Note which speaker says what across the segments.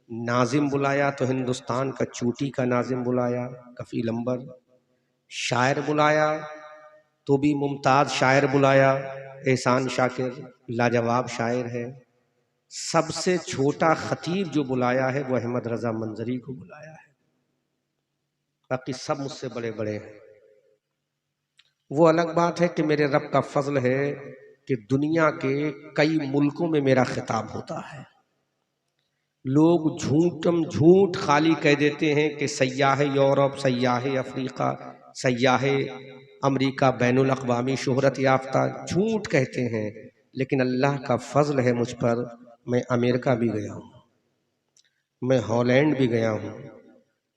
Speaker 1: नाजिम बुलाया तो हिंदुस्तान का चूटी का नाजिम बुलाया, कफील अंबर। शायर बुलाया तो भी मुमताज शायर बुलाया, एहसान शाकिर लाजवाब शायर है। सबसे छोटा खतीब जो बुलाया है वो अहमद रजा मंजरी को बुलाया है। बाकी सब मुझसे बड़े बड़े हैं। वो अलग बात है कि मेरे रब का फजल है कि दुनिया के कई मुल्कों में मेरा खिताब होता है। लोग झूठ खाली कह देते हैं कि सयाह यूरोप, सयाह अफ्रीका, सयाह अमरीका बैनुल अक़वामी शोहरत याफ्ता, झूठ कहते हैं। लेकिन अल्लाह का फजल है मुझ पर, मैं अमेरिका भी गया हूँ, मैं हॉलैंड भी गया हूँ,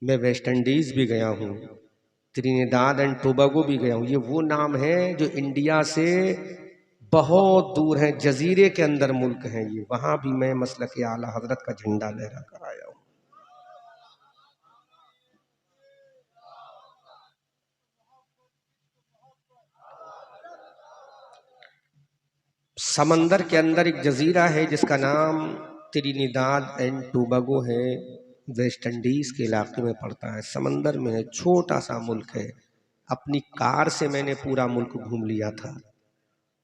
Speaker 1: मैं वेस्ट इंडीज़ भी गया हूँ, त्रिनिदाद एंड टोबैगो भी गया हूँ। ये वो नाम है जो इंडिया से बहुत दूर है, जजीरे के अंदर मुल्क हैं ये। वहां भी मैं मसलक आला हजरत का झंडा लहरा कर आया हूँ। समंदर के अंदर एक जजीरा है जिसका नाम त्रिनिदाद एंड टोबैगो है, वेस्ट इंडीज के इलाके में पड़ता है, समंदर में है, छोटा सा मुल्क है। अपनी कार से मैंने पूरा मुल्क घूम लिया था।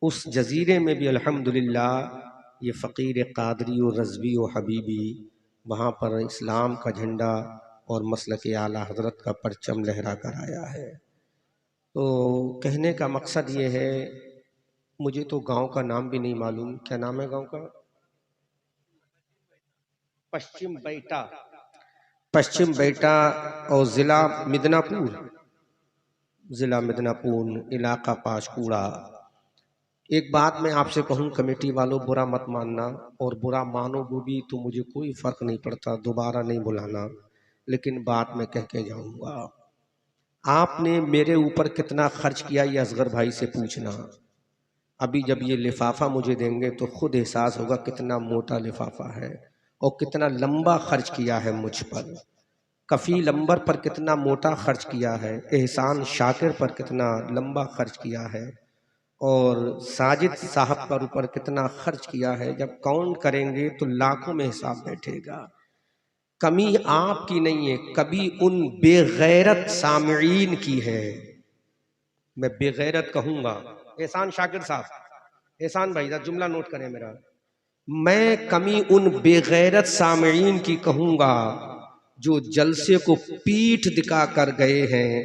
Speaker 1: उस जजीरे में भी अल्हम्दुलिल्लाह ये फ़कीर कादरी और रज़वी और हबीबी वहाँ पर इस्लाम का झंडा और मसलक आला हज़रत का परचम लहरा कर आया है। तो कहने का मकसद ये है, मुझे तो गांव का नाम भी नहीं मालूम। क्या नाम है गांव का? पश्चिम बैठा। पश्चिम बैठा और ज़िला मिदनापुर, ज़िला मिदनापुर, इलाका पाशकुड़ा। एक बात मैं आपसे कहूँ कमेटी वालों, बुरा मत मानना, और बुरा मानोगे भी तो मुझे कोई फ़र्क नहीं पड़ता, दोबारा नहीं बुलाना। लेकिन बात मैं कह के जाऊँगा। आपने मेरे ऊपर कितना खर्च किया ये असगर भाई से पूछना। अभी जब ये लिफाफा मुझे देंगे तो खुद एहसास होगा कितना मोटा लिफाफा है और कितना लंबा खर्च किया है मुझ पर। कफील अंबर पर कितना मोटा खर्च किया है, एहसान शाकिर पर कितना लंबा खर्च किया है, और साजिद साहब पर ऊपर कितना खर्च किया है। जब काउंट करेंगे तो लाखों में हिसाब बैठेगा। कमी आपकी नहीं है, कभी उन बेगैरत सामईन की है। मैं बेगैरत कहूंगा, एहसान शाकिर साहब, एहसान भाई साहब जुमला नोट करें मेरा, मैं कमी उन बेगैरत सामईन की कहूंगा जो जलसे को पीठ दिखा कर गए हैं।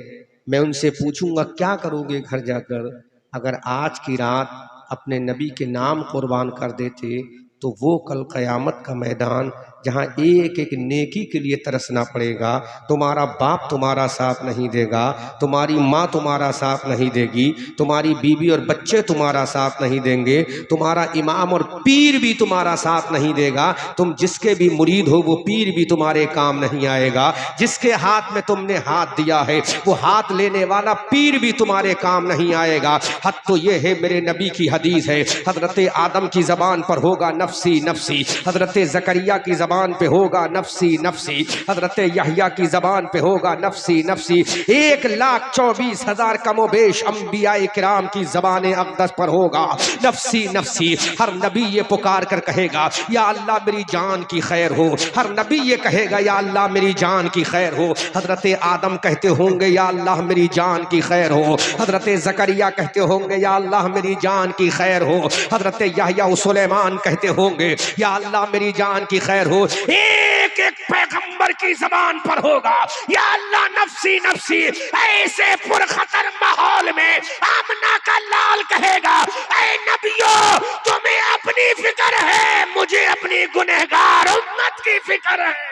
Speaker 1: मैं उनसे पूछूंगा क्या करोगे घर जाकर? अगर आज की रात अपने नबी के नाम कुर्बान कर देते तो वो कल क़यामत का मैदान जहाँ एक एक नेकी के लिए तरसना पड़ेगा। तुम्हारा बाप तुम्हारा साथ नहीं देगा, तुम्हारी माँ तुम्हारा साथ नहीं देगी, तुम्हारी बीवी और बच्चे तुम्हारा साथ नहीं देंगे, तुम्हारा इमाम और पीर भी तुम्हारा साथ नहीं देगा। तुम जिसके भी मुरीद हो वो पीर भी तुम्हारे काम नहीं आएगा। जिसके हाथ में तुमने हाथ दिया है वो हाथ लेने वाला पीर भी तुम्हारे काम नहीं आएगा। हद तो ये है, मेरे नबी की हदीस है, हजरत आदम की जबान पर होगा नफसी नफसी, हजरत जकरिया की जबान पे होगा नफसी नफसी, हजरत यहया की जबान पे होगा नफसी नफसी। 1,24,000 कमोबेश अंबिया किराम की जबान अक़दस पर होगा नफसी नफसी। हर नबी ये पुकार कर कहेगा या अल्लाह मेरी जान की खैर हो। हर नबी ये कहेगा या अल्लाह मेरी जान की खैर हो। हजरत आदम कहते होंगे या अल्लाह मेरी जान की खैर हो। हजरत जकरिया कहते होंगे या अल्लाह मेरी जान की खैर हो। हजरत यहया सुलेमान कहते होंगे या अल्लाह मेरी जान की खैर हो। एक एक पैगंबर की जबान पर होगा या अल्लाह नफसी नफसी। ऐसे पुरखतर माहौल में आमना का लाल कहेगा ऐ नबियों तुम्हें अपनी फिक्र है, मुझे अपनी गुनहगार उम्मत की फिक्र है।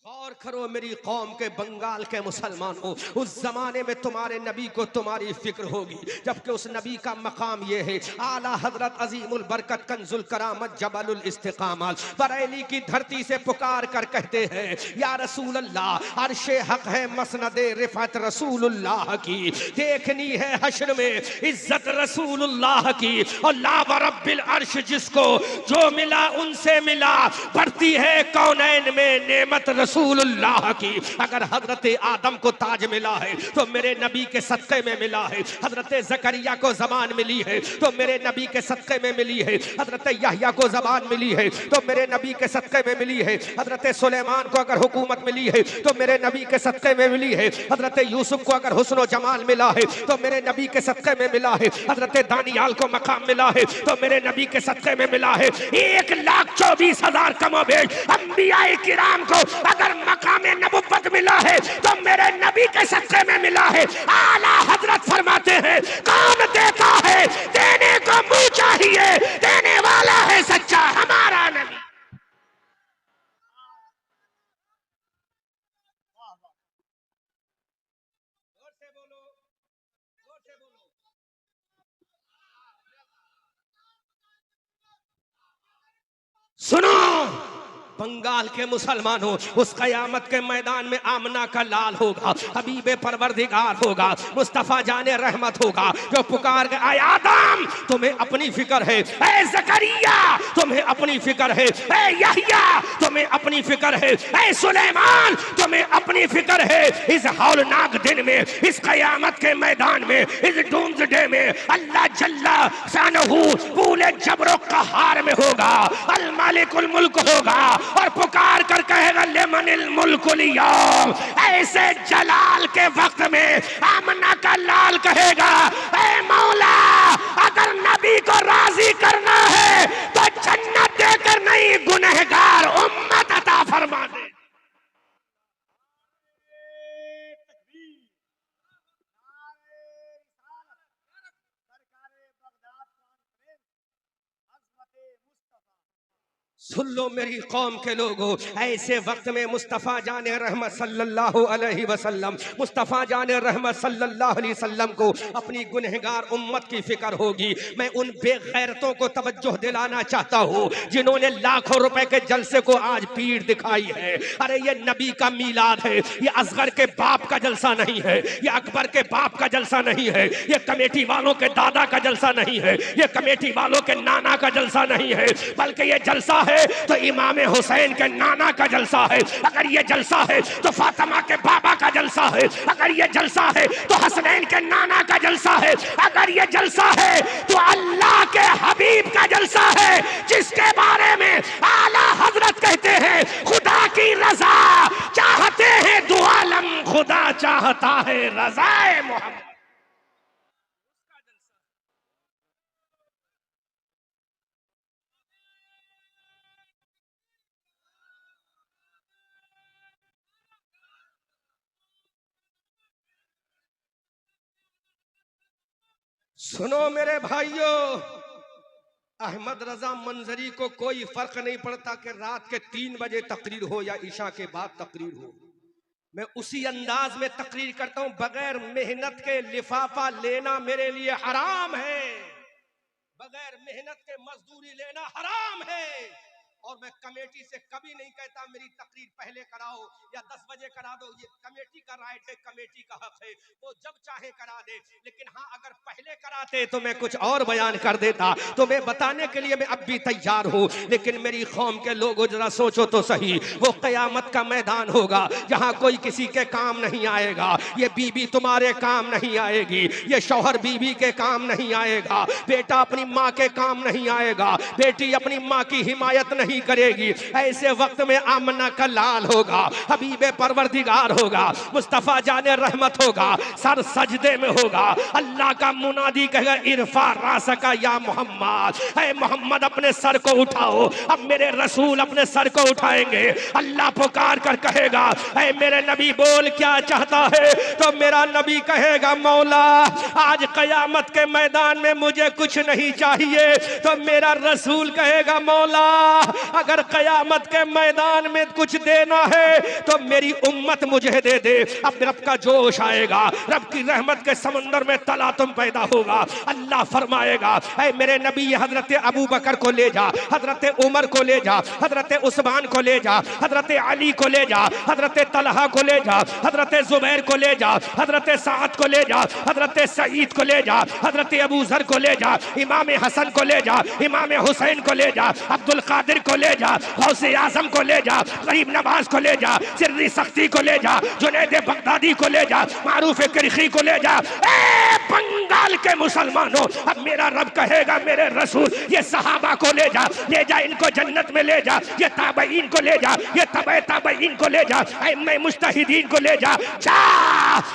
Speaker 1: गौर करो मेरी कौम के बंगाल के मुसलमानों, उस जमाने में तुम्हारे नबी को तुम्हारी फिक्र होगी, जबकि उस नबी का मकाम ये है। आला हजरत अजीमुल बरकत कंजुल करामत जबलुल इस्तिकामत बरेली की धरती से पुकार कर कहते हैं या रसूल अल्लाह अर्शे हक है मसनदे रिफत रसूलुल्लाह की, देखनी है हश्र में इज्जत रसूलुल्लाह की। और ला रब्बिल अर्श जिसको जो मिला उनसे मिला, बढ़ती है कौनैन में नेमत रसूलुल्लाह की। अगर हजरत आदम को ताज मिला है तो मेरे नबी के सदक़े में मिला है। हजरत ज़करिया को ज़बान मिली है तो मेरे नबी के सदक़े में मिली है। हजरत यहया को ज़बान मिली है तो मेरे नबी के सदक़े में मिली है। हजरत सुलेमान को अगर हुकूमत मिली है तो मेरे नबी के सदक़े में मिली है। हजरत यूसुफ को अगर हुस्न व जमाल मिला है तो मेरे नबी के सदक़े में मिला है। हजरत दानियाल को मकाम मिला है तो मेरे नबी के सदक़े में मिला है। 1,24,000 कमोबेश अंबियाए किराम को अगर मकाम नबुव्वत मिला है तो मेरे नबी के सदक़े में मिला है। आला हजरत फरमाते हैं कौन देता है, देने को मुंह चाहिए, देने वाला है सच्चा हमारा नबी। सुनो बंगाल के मुसलमानों, उस कयामत के मैदान में आमना का लाल होगा, हबीबे परवरदिगार होगा, मुस्तफा जाने रहमत होगा, जो पुकार के आए आदम तुम्हें अपनी फिक्र है, ए ज़करिया तुम्हें अपनी फिक्र है, ए यहया तुम्हें अपनी फिक्र है, ए सुलेमान तुम्हें अपनी फिक्र है। इस हौलनाक दिन में, इस कयामत के मैदान में, इस डूम्सडे में अल्लाह जल्ला शानहू पूरे जबरो कहार में होगा, अल मालिकुल मुल्क होगा और पुकार कर कहेगा लिमनिल मुल्कुल यौम। ऐसे जलाल के वक्त में आमना का लाल कहेगा ऐ मौला अगर नबी को राजी करना है तो जन्नत देकर नहीं गुनहगार उम्मत अता फरमा दे। सुन लो मेरी कौम के लोगों, ऐसे वक्त में मुस्तफ़ा जाने रहमत सल्लल्लाहु अलैहि वसल्लम, मुस्तफ़ा जाने रहमत सल्लल्लाहु अलैहि वसल्लम को अपनी गुनहगार उम्मत की फिक्र होगी। मैं उन बेगैरतों को तवज्जो दिलाना चाहता हूँ जिन्होंने लाखों रुपए के जलसे को आज पीठ दिखाई है। अरे ये नबी का मीलाद है, ये असगर के बाप का जलसा नहीं है, ये अकबर के बाप का जलसा नहीं है, ये कमेटी वालों के दादा का जलसा नहीं है, ये कमेटी वालों के नाना का जलसा नहीं है, बल्कि ये जलसा है तो इमाम हुसैन के नाना का जलसा है। अगर ये जलसा है तो फातिमा के बाबा का जलसा है। अगर ये जलसा है तो हसनैन के नाना का जलसा है। अगर ये जलसा है तो अल्लाह के हबीब का जलसा है, जिसके बारे में आला हजरत कहते हैं खुदा की रजा चाहते हैं दो आलम, खुदा चाहता है रज़ाए मोहम्मद। सुनो मेरे भाइयों, अहमद रजा मंजरी को कोई फर्क नहीं पड़ता कि रात के 3 बजे तकरीर हो या ईशा के बाद तकरीर हो, मैं उसी अंदाज में तकरीर करता हूं। बगैर मेहनत के लिफाफा लेना मेरे लिए हराम है, बगैर मेहनत के मजदूरी लेना हराम है। और मैं कमेटी से कभी नहीं कहता मेरी तकरीर पहले कराओ या 10 बजे करा दो, ये कमेटी का राइट है, कमेटी का हक है, वो जब चाहे करा दे। लेकिन हाँ अगर पहले कराते तो मैं कुछ और बयान कर देता, तो मैं बताने के लिए मैं अब भी तैयार हूँ। लेकिन मेरी कौम के लोगों जरा सोचो तो सही, वो कयामत का मैदान होगा जहाँ कोई किसी के काम नहीं आएगा। ये बीबी तुम्हारे काम नहीं आएगी, ये शौहर बीबी के काम नहीं आएगा, बेटा अपनी माँ के काम नहीं आएगा, बेटी अपनी माँ की हिमायत नहीं करेगी। ऐसे वक्त में आमना का लाल होगा, हबीबे परवरदिगार होगा, मुस्तफा जाने रहमत होगा, सर सजदे में होगा। अल्लाह का मुनादी कहेगा इरफा रासका या मोहम्मद, ऐ मोहम्मद अपने सर को उठाओ। अब मेरे रसूल अपने सर को उठाएंगे, अल्लाह पुकार कर कहेगा ऐ मेरे नबी बोल क्या चाहता है, तो मेरा नबी कहेगा मौला आज कयामत के मैदान में मुझे कुछ नहीं चाहिए। तो मेरा रसूल कहेगा मौला अगर कयामत के मैदान में कुछ देना है तो मेरी उम्मत मुझे दे दे। अब रब का जोश आएगा, रब की रहमत के समंदर में तलातुम पैदा होगा। अल्लाह फरमाएगा ऐ मेरे नबी हजरत अबू बकर को ले जा, हजरत उमर को ले जा, हजरत उस्मान को ले जा, हजरत अली को ले जा, हजरत तलहा को ले जा, हजरत जुबैर को ले जा, हजरत साद को ले जा, हजरत सईद को ले जा, हजरत अबू जर को ले जा, इमाम हसन को ले जा, इमाम हुसैन को ले जा, अब्दुल कादिर को को ले जा, गौसे आजम को ले जा, गरीब नवाज को ले जा, सिर्री सख्ती को ले जा, जुनैद बगदादी को ले जा, मारूफ करखी को ले जा। ए बंगाल के मुसलमानों, अब मेरा रब कहेगा मेरे रसूल ये सहाबा को ले जा, ले जा इनको जन्नत में ले जा, ये ताबईन को ले जा, ये तबे ताबईन को ले जा, अइम्मे मुज्तहिदीन को ले जा, जा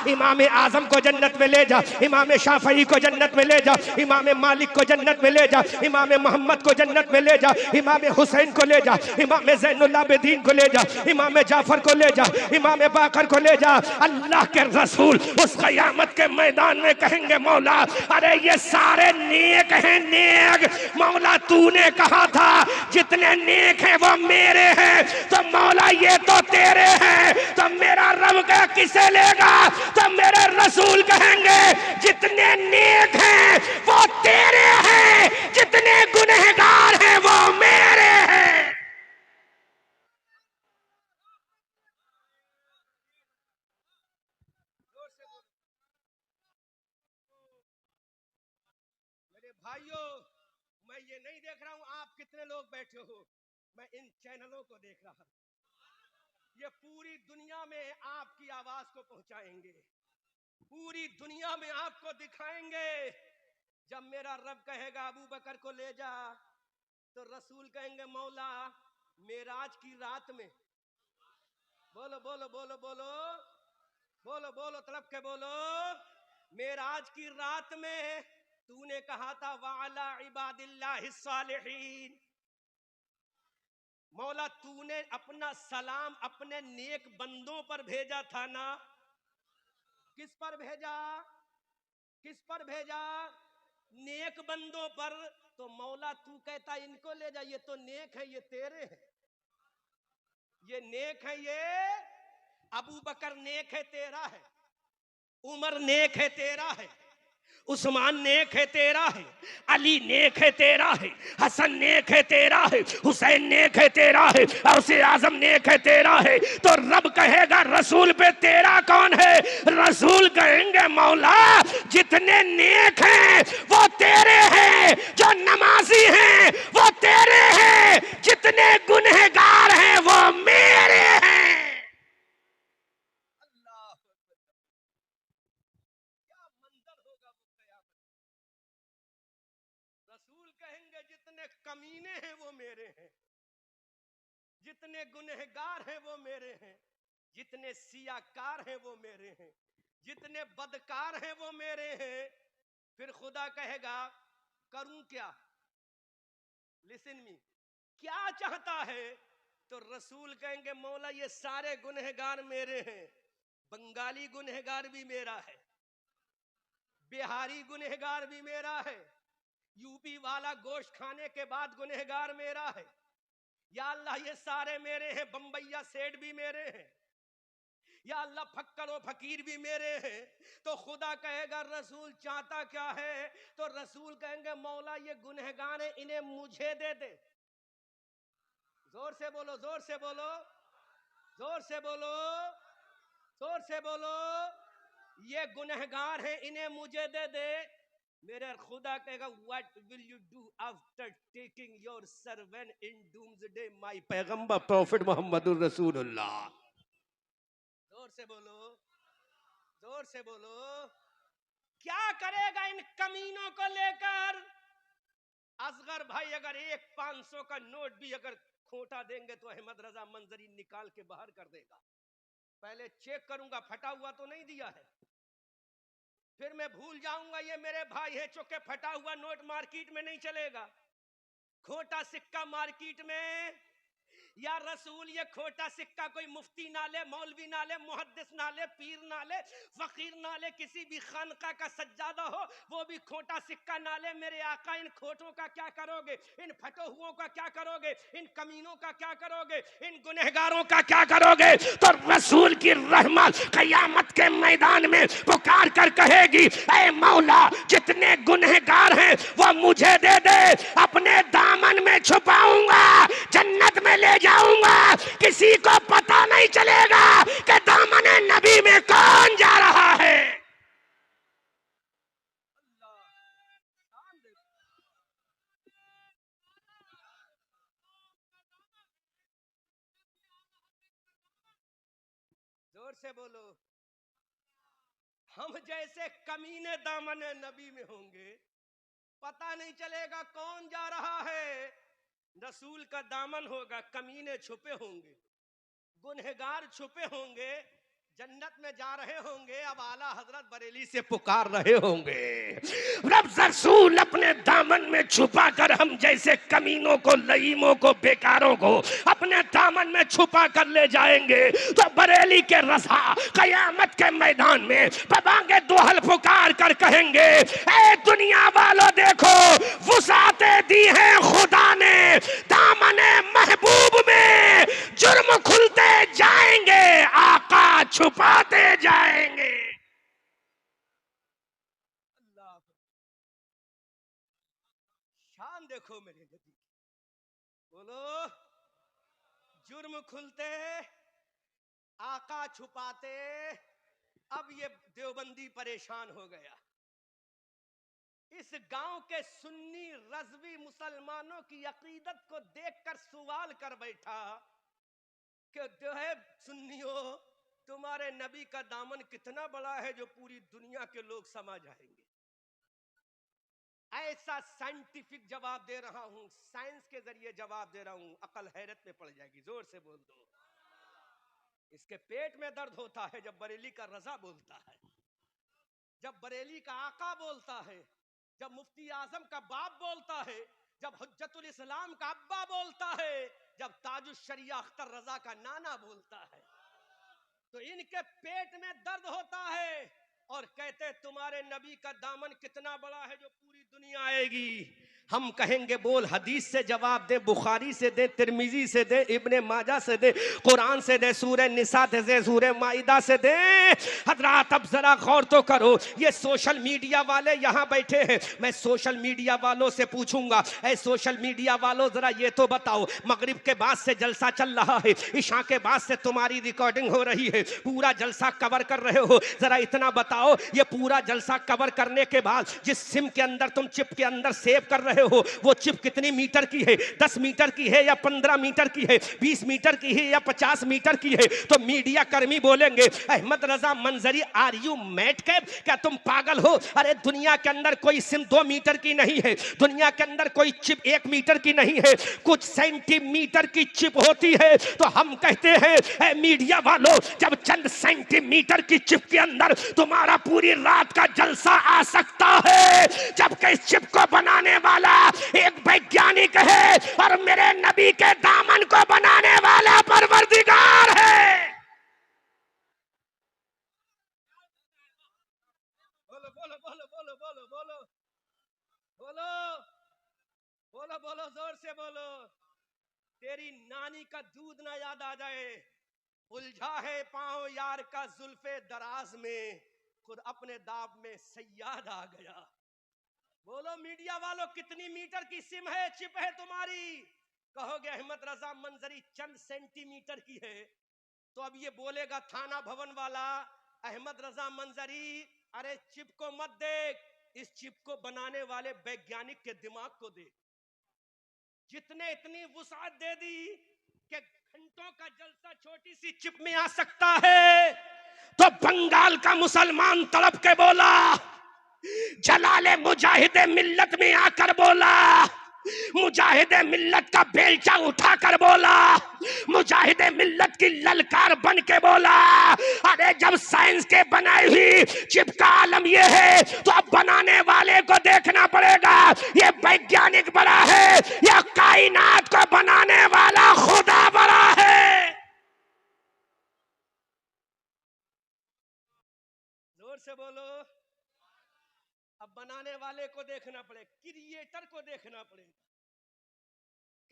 Speaker 1: इमाम आजम को जन्नत में ले जा, इमाम शाफई को जन्नत में ले जा, इमाम मालिक को जन्नत में ले जा, इमाम मोहम्मद को जन्नत में ले जा, इमाम हुसैन को ले जा, इमाम ज़ैनुल आबिदीन को ले जा, इमाम जाफर को ले जा, इमाम बाकर को ले जा। अल्लाह के रसूल उस क़यामत के मैदान में कहेंगे मौला अरे ये सारे नेक हैं, नेक मौला तूने कहा था जितने नेक हैं वो मेरे हैं, तो मौला ये तो तेरे हैं, तो मेरा रब का किसे लेगा? तो मेरे रसूल कहेंगे जितने नेक हैं वो तेरे हैं, जितने गुनहगार हैं वो मेरे हैं। मेरे भाइयों, मैं ये नहीं देख रहा हूं आप कितने लोग बैठे हो, मैं इन चैनलों को देख रहा हूं। ये पूरी दुनिया में आपकी आवाज को पहुंचाएंगे, पूरी दुनिया में आपको दिखाएंगे। जब मेरा रब कहेगा अबू बकर को ले जा, तो रसूल कहेंगे मौला मेराज की रात में, बोलो बोलो बोलो बोलो बोलो बोलो तड़प के बोलो, मेराज की रात में तूने कहा था वाला इबादिल्लाहिस सालिहीन, मौला तूने अपना सलाम अपने नेक बंदों पर भेजा था ना। किस पर भेजा? किस पर भेजा? नेक बंदों पर। तो मौला तू कहता इनको ले जा, ये तो नेक है, ये तेरे हैं, ये नेक है, ये अबू बकर नेक है तेरा है, उमर नेक है तेरा है, उस्मान नेक है तेरा है, अली नेक है तेरा है, हसन नेक है तेरा है, हुसैन नेक है तेरा है, गौसे आजम नेक है तेरा है। तो रब कहेगा रसूल पे तेरा कौन है? रसूल कहेंगे मौला जितने नेक हैं वो तेरे हैं, जो नमाजी हैं वो तेरे हैं, जितने गुनहगार हैं वो मेरे हैं। रसूल कहेंगे जितने कमीने हैं वो मेरे हैं, जितने गुनहगार हैं वो मेरे हैं, जितने सियाकार हैं वो मेरे हैं, जितने बदकार हैं वो मेरे हैं। फिर खुदा कहेगा करूं क्या? लिसन मी, क्या चाहता है? तो रसूल कहेंगे मौला ये सारे गुनहगार मेरे हैं, बंगाली गुनहगार भी मेरा है, बिहारी गुनहगार भी मेरा है, यूपी वाला गोश्त खाने के बाद गुनहगार मेरा है, या अल्लाह ये सारे मेरे हैं, बम्बैया सेठ भी मेरे हैं, या अल्लाह फक्कर और फकीर भी मेरे हैं। तो खुदा कहेगा रसूल चाहता क्या है? तो रसूल कहेंगे मौला ये गुनहगार हैं, इन्हें मुझे दे दे। जोर से बोलो, जोर से बोलो, जोर से बोलो, जोर से बोलो, ये गुनहगार हैं, इन्हें मुझे दे दे। मेरे खुदा कहेगा what will you do after taking your servant in doomsday my पैगंबर प्रॉफिट मोहम्मदुर रसूलुल्लाह। जोर से बोलो, जोर से बोलो, क्या करेगा इन कमीनों को लेकर? असगर भाई अगर एक 500 का नोट भी अगर खोटा देंगे तो अहमद रजा मंजरी निकाल के बाहर कर देगा। पहले चेक करूंगा फटा हुआ तो नहीं दिया है, फिर मैं भूल जाऊंगा ये मेरे भाई है, चुके फटा हुआ नोट मार्केट में नहीं चलेगा, खोटा सिक्का मार्केट में। या रसूल ये खोटा सिक्का कोई मुफ्ती ना ले, मौलवी ना ले, मुहद्दिस ना ले, पीर ना ले, फकीर ना ले, किसी भी खानका का सज्जादा हो वो भी खोटा सिक्का ना ले। मेरे आका इन खोटों का क्या करोगे? इन फटे हुओं का क्या करोगे? इन कमीनों का क्या करोगे? इन गुनहगारों का क्या करोगे? तो रसूल की रहमत क़यामत के मैदान में पुकार कर कहेगी ऐ मौला जितने गुनहगार हैं वो मुझे दे दे, अपने दामन में छुपाऊंगा, जन्नत में ले जाऊंगा, किसी को पता नहीं चलेगा कि दामने नबी में कौन जा रहा है। से बोलो। हम जैसे कमीने दामन नबी में होंगे, पता नहीं चलेगा कौन जा रहा है। रसूल का दामन होगा, कमीने छुपे होंगे, गुनहगार छुपे होंगे, जन्नत में जा रहे होंगे। अब आला हजरत बरेली से पुकार रहे होंगे, रब रसूल अपने दामन में छुपा कर हम जैसे कमीनों को, लईमों को, बेकारों को अपने दामन में छुपा कर ले जाएंगे। तो बरेली के रज़ा कयामत के मैदान में पबांगे दोहल पुकार कर कहेंगे, ए दुनिया वालों देखो, वुसाते दी है खुदा ने दामने महबूब में, जुर्म खुलते जाएंगे, आका छुपाते जाएंगे। अल्लाह, शान देखो मेरे नबी, बोलो। जुर्म खुलते, आका छुपाते। अब ये देवबंदी परेशान हो गया। इस गांव के सुन्नी रज़वी मुसलमानों की अकीदत को देखकर सवाल कर बैठा कि जो है सुन्नियों, तुम्हारे नबी का दामन कितना बड़ा है जो पूरी दुनिया के लोग समा जाएंगे। ऐसा साइंटिफिक जवाब दे रहा हूं, साइंस के जरिए जवाब दे रहा हूं, अकल हैरत में पड़ जाएगी। जोर से बोल दो। इसके पेट में दर्द होता है जब बरेली का रज़ा बोलता है, जब बरेली का आका बोलता है, जब मुफ्ती आजम का बाप बोलता है, जब हुज्जतुल इस्लाम का अब्बा बोलता है, जब ताजुश शरिया अख्तर रजा का नाना बोलता है, तो इनके पेट में दर्द होता है और कहते तुम्हारे नबी का दामन कितना बड़ा है जो पूरी दुनिया आएगी। हम कहेंगे बोल, हदीस से जवाब दे, बुखारी से दे, तिरमिजी से दे, इब्ने माजा से दे, कुरान से दे, सूरह निसा से दे, सूरह माइदा से दे। हजरात अब जरा गौर तो करो, ये सोशल मीडिया वाले यहाँ बैठे हैं। मैं सोशल मीडिया वालों से पूछूंगा, ऐ सोशल मीडिया वालों जरा ये तो बताओ, मगरिब के बाद से जलसा चल रहा है, इशा के बाद से तुम्हारी रिकॉर्डिंग हो रही है, पूरा जलसा कवर कर रहे हो, जरा इतना बताओ, ये पूरा जलसा कवर करने के बाद जिस सिम के अंदर तुम चिप के अंदर सेव कर रहे हो, वो चिप कितनी मीटर की है? 10 मीटर की है या 15 मीटर की है? 20 मीटर की है या 50 मीटर की है? तो मीडिया कर्मी बोलेंगे, अहमद रजा मंजरी, आर यू मैड कैप? क्या तुम पागल हो? अरे दुनिया के अंदर कोई सिम 2 मीटर की नहीं है, दुनिया के अंदर कोई चिप 1 मीटर की नहीं है, कुछ सेंटीमीटर की चिप होती है। तो हम कहते हैं मीडिया वालों, जब चंद सेंटीमीटर की चिप के अंदर तुम्हारा पूरी रात का जलसा आ सकता है, जबकि इस चिप को बनाने वाला एक वैज्ञानिक है और मेरे नबी के दामन को बनाने वाला परवरदिगार है। बोलो बोलो बोलो बोलो बोलो बोलो बोलो बोलो बोलो, जोर से बोलो। तेरी नानी का दूध ना याद आ जाए, उलझा है पांव यार का जुल्फे दराज में, खुद अपने दाब में सयाद आ गया। बोलो मीडिया वालों, कितनी मीटर की सिम है, चिप है तुम्हारी? कहोगे अहमद रजा मंजरी चंद सेंटीमीटर की है। तो अब ये बोलेगा थाना भवन वाला, अहमद रजा मंजरी अरे चिप को मत देख, इस चिप को बनाने वाले वैज्ञानिक के दिमाग को देख। जितने इतनी वुसात दे दी कि घंटों का जलसा छोटी सी चिप में आ सकता है। तो बंगाल का मुसलमान तड़प के बोला, जलाले मुजाहिदे मिल्लत में आकर बोला, मुजाहिदे मिल्लत का बेलचा उठाकर बोला, मुजाहिदे मिल्लत की ललकार बन के बोला, अरे जब साइंस के बनाई हुई चिप का आलम ये है, तो अब बनाने वाले को देखना पड़ेगा, ये वैज्ञानिक बड़ा है या कायनात को बनाने वाला खुदा बड़ा है। जोर से बोलो। अब बनाने वाले को देखना पड़ेगा, क्रिएटर को देखना पड़ेगा,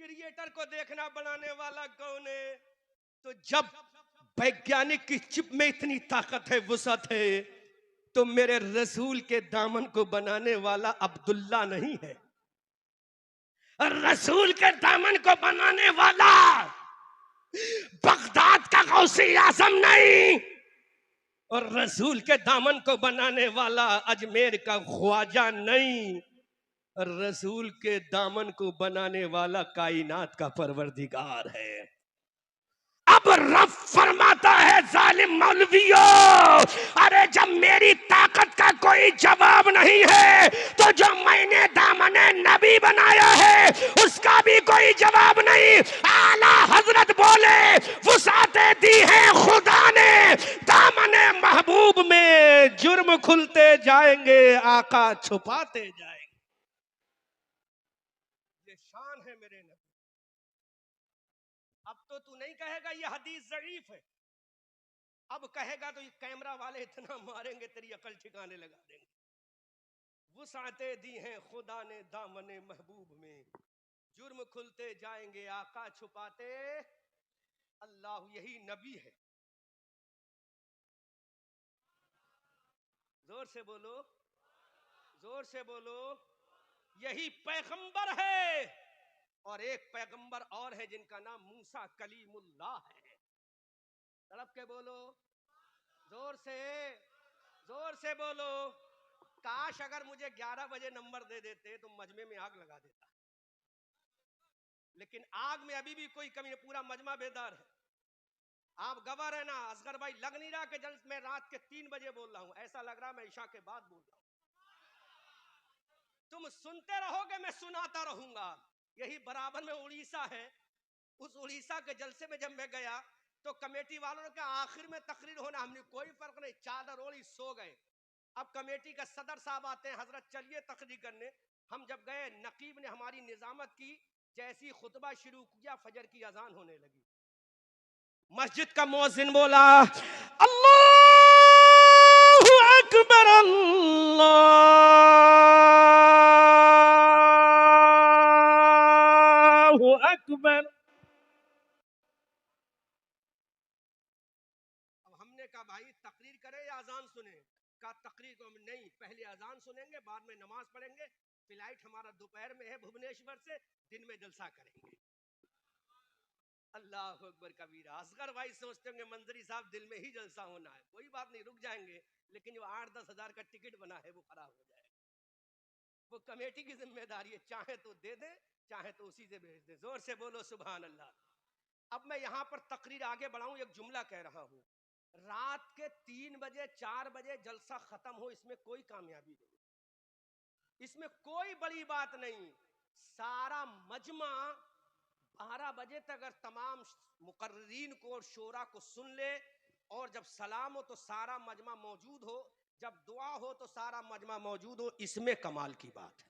Speaker 1: क्रिएटर को देखना, बनाने वाला कौन है? तो जब वैज्ञानिक की चिप में इतनी ताकत है, वुसअत है, तो मेरे रसूल के दामन को बनाने वाला अब्दुल्ला नहीं है, रसूल के दामन को बनाने वाला बगदाद का गौसे आजम नहीं, और रसूल के दामन को बनाने वाला अजमेर का ख्वाजा नहीं, रसूल के दामन को बनाने वाला कायनात का परवरदिगार है। अब रब फरमाता है जालिम मौलवियों, अरे जब मेरी ताकत का कोई जवाब नहीं है तो जो मैंने दामने नबी बनाया है उसका भी कोई जवाब नहीं। आला हजरत बोले वुसाते दी है खुदा ने दामने महबूब में, जुर्म खुलते जाएंगे आका छुपाते जाएंगे। ये शान है मेरे नबी। अब तो तू नहीं कहेगा ये हदीस ज़ईफ है, अब कहेगा तो ये कैमरा वाले इतना मारेंगे तेरी अकल ठिकाने लगा देंगे। वुसाते दी हैं खुदा ने दामने महबूब में, जुर्म खुलते जाएंगे आका छुपाते। अल्लाह यही नबी है। जोर से बोलो, जोर से बोलो, यही पैगंबर है। और एक पैगंबर और है जिनका नाम मूसा कलीमुल्लाह है। तड़प के बोलो, जोर से बोलो। काश अगर मुझे 11 बजे नंबर दे देते तो मजमे में आग लगा देता, लेकिन आग में अभी भी कोई कमी नहीं, पूरा मजमा बेदार है। आप गवाह रहना, असगर भाई लग नहीं रहा कि जल्द मैं रात के 3 बजे बोल रहा हूं, ऐसा लग रहा मैं ईशा के बाद बोल रहा हूं। तुम सुनते रहोगे, मैं सुनाता रहूंगा। यही बराबर में उड़ीसा है, उस उड़ीसा के जलसे में जब मैं गया तो कमेटी वालों ने कहा आखिर में तकरीर होना, हमने कोई फर्क नहीं, चादर ओढ़ी सो गए। अब कमेटी का सदर साहब आते हैं, हजरत चलिए तकरीर करने। हम जब गए नकीब ने हमारी निजामत की, जैसी खुतबा शुरू किया फजर की अजान होने लगी। मस्जिद का मुअज्जिन बोला अल्लाहु अकबर अल्लाहु अकबर। अब हमने कहा भाई तकरीर करें या अजान सुने? कहा तकरीर को हम नहीं, पहले अजान सुनेंगे, बाद में नमाज पढ़ेंगे। फ्लाइट हमारा दोपहर में है भुवनेश्वर से, दिन में जलसा करेंगे। अल्लाह अकबर कबीरा। असगर भाई सोचते होंगे मंजरी साहब दिल में ही जलसा होना है, कोई बात नहीं रुक जाएंगे, लेकिन जो 8-10 हजार का टिकट बना है वो खराब हो जाएगा। वो कमेटी की जिम्मेदारी है, चाहे तो दे दे चाहे तो उसी से भेज दे। जोर से बोलो सुभान अल्लाह। अब मैं यहां पर तकरीर आगे बढ़ाऊं, एक जुमला कह रहा हूं, रात के 3 बजे 4 बजे जलसा खत्म हो इसमें कोई कामयाबी नहीं, इसमें कोई बड़ी बात नहीं। सारा मजमा 12 बजे तक अगर तमाम मुकर्रीन को और शोरा को सुन ले, और जब सलाम हो तो सारा मजमा मौजूद हो, जब दुआ हो तो सारा मजमा मौजूद हो, इसमें कमाल की बात है।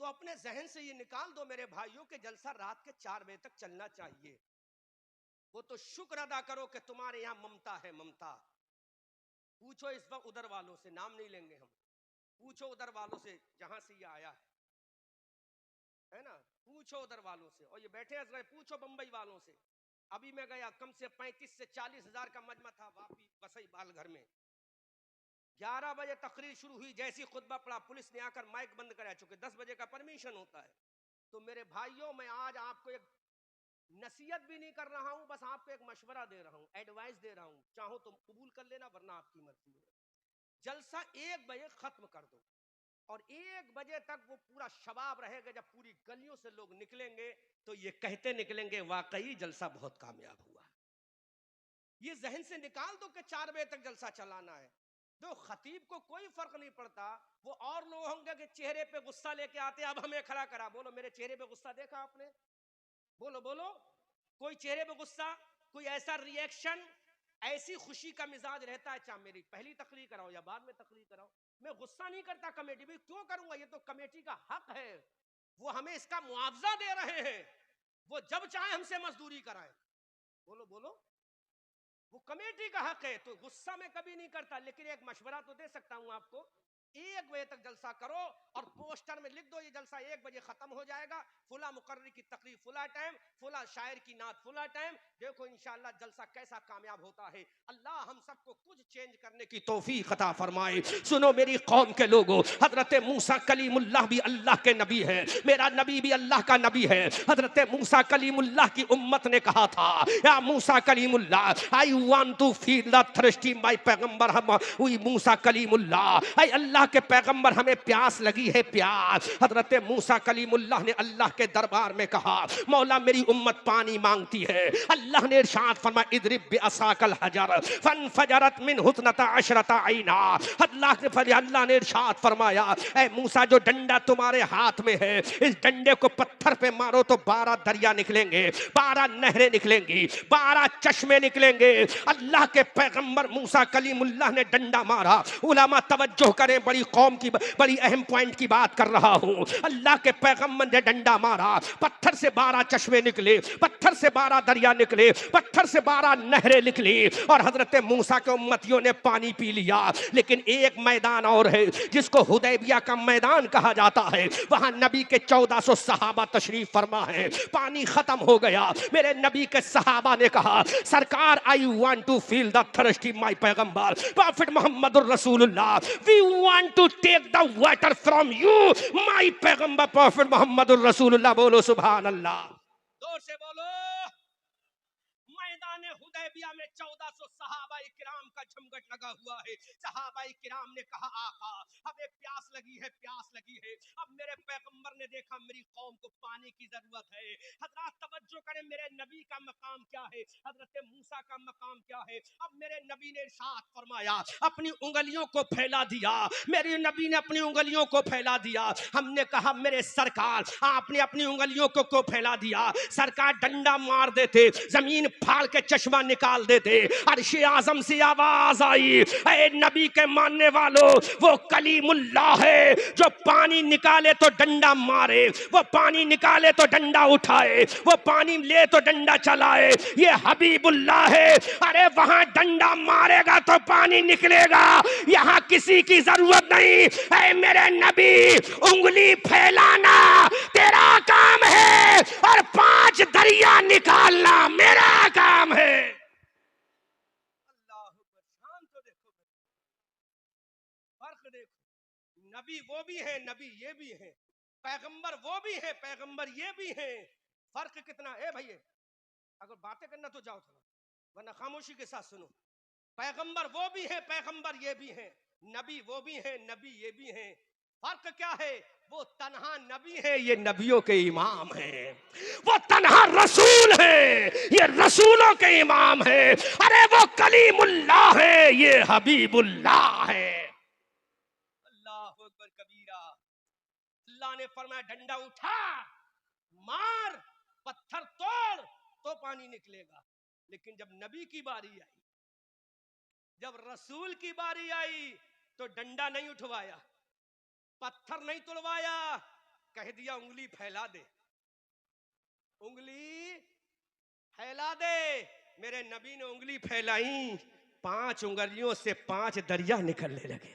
Speaker 1: तो अपने जहन से ये निकाल दो मेरे भाइयों के जलसा रात के 4 बजे तक चलना चाहिए। वो तो शुक्र अदा करो कि तुम्हारे यहां ममता है, ममता। पूछो इस वक्त उधर वालों से, नाम नहीं लेंगे हम, पूछो उधर वालों से जहां से ये आया है ना, पूछो उधर वालों से। और ये बैठे हैं, पूछो बंबई वालों से। अभी मैं गया, कम से 35 से 40 हजार का मजमा था वापी बसई बाल घर में। 11 बजे तकरीर शुरू हुई, जैसी खुतबा पड़ा पुलिस ने आकर माइक बंद करा, चुके 10 बजे का परमिशन होता है। तो मेरे भाइयों, मैं आज आपको एक नसीहत भी नहीं कर रहा हूं, बस आपको एक मशवरा दे रहा हूं, एडवाइस दे रहा हूं। चाहो तो कबूल कर लेना, वरना आपकी मर्जी है। जलसा 1 बजे खत्म कर दो, और 1 बजे तक वो पूरा शबाब रहेगा। जब पूरी गलियों से लोग निकलेंगे तो ये कहते निकलेंगे वाकई जलसा बहुत कामयाब हुआ। ये जहन से निकाल दो कि 4 बजे तक जलसा चलाना है। तो खतीब को कोई फर्क नहीं पड़ता, वो और लोग होंगे कि चेहरे पे गुस्सा लेके आते, अब हमें खड़ा करा। बोलो मेरे चेहरे पे गुस्सा देखा आपने? बोलो बोलो, कोई चेहरे पे गुस्सा, कोई ऐसा रिएक्शन, ऐसी खुशी का मिजाज रहता है, चाहे मेरी पहली तकरीर कराओ या बाद में तकरीर कराओ, मैं गुस्सा नहीं करता। कमेटी भी क्यों करूंगा, ये तो कमेटी का हक है, वो हमें इसका मुआवजा दे रहे हैं, वो जब चाहे हमसे मजदूरी कराएं। बोलो बोलो, वो कमेटी का हक है, तो गुस्सा में कभी नहीं करता। लेकिन एक मशवरा तो दे सकता हूं आपको, 1 बजे तक जलसा करो, और पोस्टर में लिख दो ये जलसा 1 बजे खत्म हो जाएगा, फुला मुकर्री की तकरीर फुला टाइम, फुला शायर की नात फुला टाइम। देखो इंशाअल्लाह जलसा कैसा कामयाब होता है। अल्लाह हम सबको कुछ चेंज करने की तौफीक अता फरमाए। सुनो मेरी कौम के लोगों, हजरत मूसा कलीमुल्लाह भी अल्लाह के नबी है, मेरा नबी भी अल्लाह का नबी है। हजरत मूसा कलीमुल्लाह की उम्मत ने कहा था, या मूसा कलीमुल्लाह, I want to feel the thirsty my पैगंबर, हम हुई मूसा कलीमुल्लाह, आई अल्लाह के पैगंबर हमें प्यास लगी है प्यास। हजरत मूसा कलीमुल्लाह ने अल्लाह के दरबार में कहा मौला मेरी उम्मत पानी मांगती है। अल्लाह ने इरशाद फरमाया इदरिब बिअसाकल हजर फनफजरत मिन हुस्नता अशरता आइना। अल्लाह ने इरशाद फरमाया ऐ मूसा जो डंडा तुम्हारे हाथ में है इस डंडे को पत्थर पे मारो तो 12 दरिया निकलेंगे, 12 नहरें निकलेंगी, 12 चश्मे निकलेंगे। अल्लाह के पैगंबर मूसा कलीमुल्लाह ने डंडा मारा। उलमा तवज्जो करें, बड़ी कौम की बड़ी अहम पॉइंट की बात कर रहा हूं। अल्लाह के पैगंबर ने डंडा मारा, पत्थर से 12 चश्मे निकले, पत्थर से 12 दरिया निकले, पत्थर से 12 नहरें निकली और हजरत मूसा के उम्मतियों ने पानी पी लिया। लेकिन एक मैदान और है जिसको हुदैबिया का मैदान कहा जाता है, वहां नबी के 1400 सहाबा तशरीफ फरमा है। पानी खत्म हो गया। मेरे नबी के सहाबा ने कहा सरकार I want to feel the thirsty my पैगंबर प्रॉफिट मोहम्मदुर रसूलुल्लाह we want to take the water from you my पैगंबर प्रॉफिट मोहम्मदुर रसूलुल्लाह। बोलो सुभान अल्लाह, जोर से बोलो। मैदान हुदैबिया में 1400 सहाबाए किराम का झमघट लगा हुआ है। सहाबाए किराम ने कहा आका हमें प्यास लगी है, प्यास लगी है। अब मेरे पैगंबर ने देखा मेरी कौम को पानी की जरूरत है। हजरत तवज्जो करें मेरे नबी का मकाम क्या है, हजरत मूसा का मकाम क्या है। अब मेरे नबी ने इरशाद फरमाया अपनी उंगलियों को फैला दिया। मेरे नबी ने अपनी उंगलियों को फैला दिया। हमने कहा मेरे सरकार आपने अपनी उंगलियों को फैला दिया। सरकार डंडा मार देते, जमीन फाड़ के चश्मा निकाल देते। अर्शे आजम से आवाज आई ऐ नबी के मानने वालों वो कलीमुल्लाह है जो पानी निकाले तो डंडा मारे, वो पानी निकाले तो डंडा उठाए, वो पानी ले तो डंडा चलाए। ये हबीबुल्लाह है। अरे वहां डंडा मारेगा तो पानी निकलेगा, यहां किसी की जरूरत नहीं। ऐ मेरे नबी उंगली फैलाना तेरा काम है और 5 दरिया निकालना मेरा काम है। अल्लाह शान तो देखो, फर्क देखो। नबी वो भी है, नबी ये भी है, पैगंबर वो भी है, पैगंबर ये भी है। फर्क कितना है भैया। अगर बातें करना तो जाओ थोड़ा, वरना खामोशी के साथ सुनो। पैगंबर वो भी है, पैगंबर ये भी है, नबी वो भी है, नबी ये भी है। फर्क क्या है? वो तन्हा नबी है, ये नबियों के इमाम है। वो तन्हा रसूल है, ये रसूलों के इमाम है। अरे वो कलीमुल्लाह है, ये हबीबुल्लाह है। अल्लाह अकबर कबीरा। अल्लाह ने फरमाया डंडा उठा, मार, पत्थर तोड़ तो पानी निकलेगा। लेकिन जब नबी की बारी आई, जब रसूल की बारी आई तो डंडा नहीं उठवाया, पत्थर नहीं तोड़वाया, कह दिया उंगली फैला दे, उंगली फैला दे। मेरे नबी ने उंगली फैलाई, 5 उंगलियों से 5 दरिया निकलने लगे।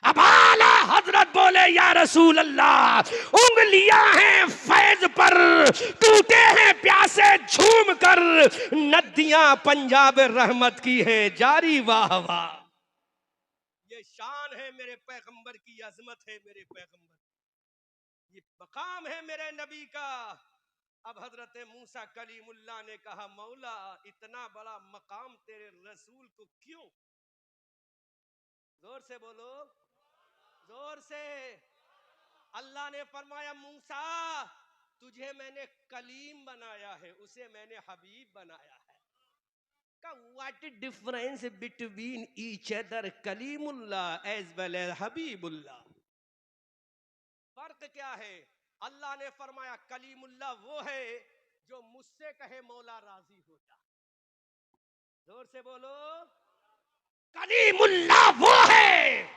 Speaker 1: अब आला हजरत बोले या रसूल अल्लाह उंगलियां हैं फैज पर, टूटे हैं प्यासे झूम कर, नदियां पंजाब रहमत की है जारी। वाह वाह, ये शान है मेरे पैगंबर की, अजमत है मेरे पैगंबर, ये मकाम है मेरे नबी का। अब हजरत मूसा कलीमुल्लाह ने कहा मौला इतना बड़ा मकाम तेरे रसूल को क्यों? जोर से बोलो, जोर से। अल्लाह ने फरमाया मूसा तुझे मैंने कलीम बनाया है, उसे मैंने हबीब बनाया है। What is difference between each other Kalimullah as well as Habibullah? फर्क क्या है? अल्लाह ने फरमाया कलीमुल्लाह वो है जो मुझसे कहे मौला राजी हो जा। जोर से बोलो, कलीमुल्लाह वो है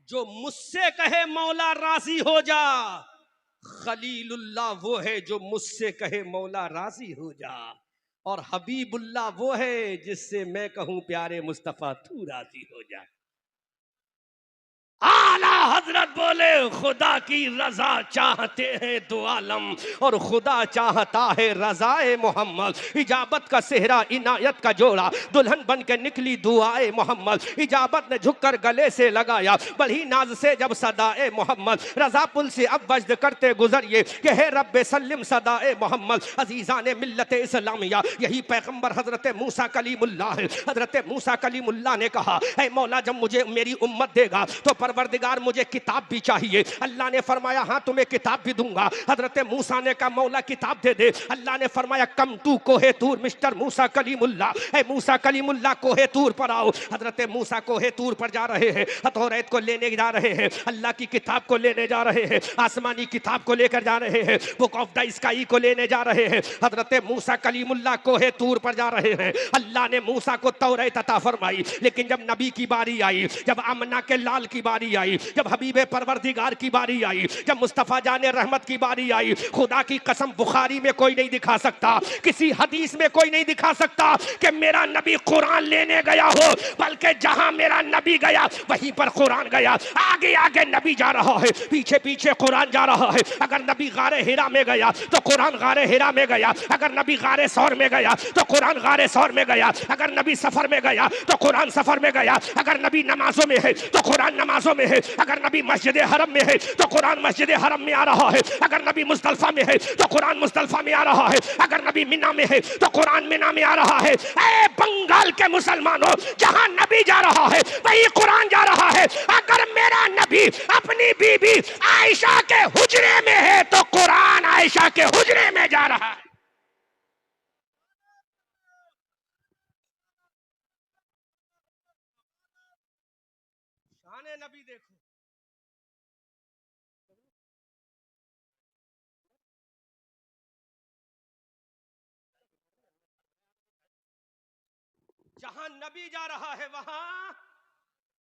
Speaker 1: जो मुझसे कहे मौला राजी हो जा। खलीलुल्लाह वो है जो मुझसे कहे मौला राजी हो जा। और हबीबुल्लाह वो है जिससे मैं कहूं प्यारे मुस्तफा तू राजी हो जा। आला हजरत बोले खुदा की रजा चाहते हैं दो आलम और खुदा चाहता है रजाए मोहम्मद। इजाबत का सेहरा इनायत का जोड़ा, दुल्हन बन के निकली दुआए मोहम्मद। इजाबत ने झुककर गले से लगाया बड़ी नाज से जब सदाए मोहम्मद। रजा पुल से अब वज्द करते गुजरिए कि हे रब्बे सल्लिम सदाए मोहम्मद। अजीजा ने मिल्लत इस्लामिया यही पैगंबर हजरत मूसा कलीमुल्लाह है। हजरत मूसा कलीमुल्लाह ने कहा ऐ मौला जब मुझे मेरी उम्मत देगा तो परवरदिगार मुझे किताब भी चाहिए। अल्लाह ने फरमाया हाँ तुम्हें किताब भी दूंगा। हजरत मूसा ने कहा मौला किताब दे दे। अल्लाह ने फरमाया कम टू कोहे तूर मिस्टर मूसा कलीमुल्लाह, ए मूसा कलीमुल्लाह कोहे तूर पर आओ। हजरत मूसा कोहे तूर पर जा रहे हैं, तौरात को लेने जा रहे हैं, अल्लाह की किताब को लेने जा रहे हैं, आसमानी किताब को लेकर जा रहे हैं, बुक ऑफ द स्काई को लेने जा रहे हैं। हजरत मूसा कलीमुल्लाह कोहे तूर पर जा रहे हैं। अल्लाह ने मूसा को तौरात अता फरमाई, लेकिन जब नबी की बारी आई, जब आमना के लाल की बारी आई, जब हबीबे परवरदिगार की बारी आई, जब मुस्तफा जाने रहमत की बारी आई, खुदा की कसम बुखारी में कोई नहीं दिखा सकता, किसी हदीस में कोई नहीं दिखा सकता कि मेरा नबी कुरान लेने गया हो, बल्कि जहां मेरा नबी गया वहीं पर कुरान गया। आगे आगे नबी जा रहा है, पीछे पीछे कुरान जा रहा है। अगर नबी गारे हिरा में गया तो कुरान गारे हिरा में गया, अगर नबी गारे सौर में गया तो कुरान गारे सौर में गया, अगर नबी सफर में गया तो कुरान सफर में गया, अगर नबी नमाजों में है तो कुरान नमाजों में है, अगर नबी मस्जिद हरम में है तो कुरान मस्जिद हरम में आ रहा है, अगर नबी मुस्तल्फा में है तो कुरान मुस्तल्फा में आ रहा है, अगर नबी मिना में है तो कुरान मिना में आ रहा है। ए बंगाल के मुसलमानों, जहां नबी जा रहा है वही कुरान जा रहा है। अगर मेरा नबी अपनी बीबी आयशा के हुजरे में है तो कुरान आयशा के हुजरे में जा रहा है। शान नबी देखो, जहां नबी जा रहा है वहां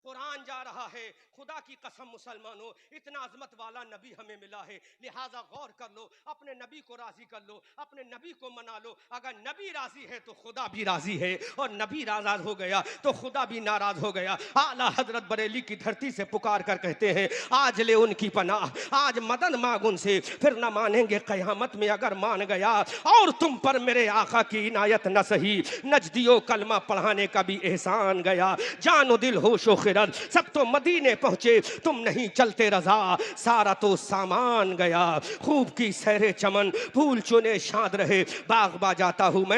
Speaker 1: कुरान जा रहा है। खुदा की कसम मुसलमानों, इतना अजमत वाला नबी हमें मिला है, लिहाजा गौर कर लो, अपने नबी को राजी कर लो, अपने नबी को मना लो। अगर नबी राजी है तो खुदा भी राजी है, और नबी नाराज हो गया तो खुदा भी नाराज हो गया। आला हजरत बरेली की धरती से पुकार कर कहते हैं आज ले उनकी पनाह, आज मदद मांग उनसे, फिर न मानेंगे कयामत में अगर मान गया। और तुम पर मेरे आका की इनायत न सही, नजदियो कलमा पढ़ाने का भी एहसान गया। जानो दिल होशो खिरत सब तो मदीने पहुंचे, तुम नहीं चलते रजा, सारा तो सामान गया। खूब की सहरे चमन फूल चुने शाद रहे, बाग बाजाता हूं मैं।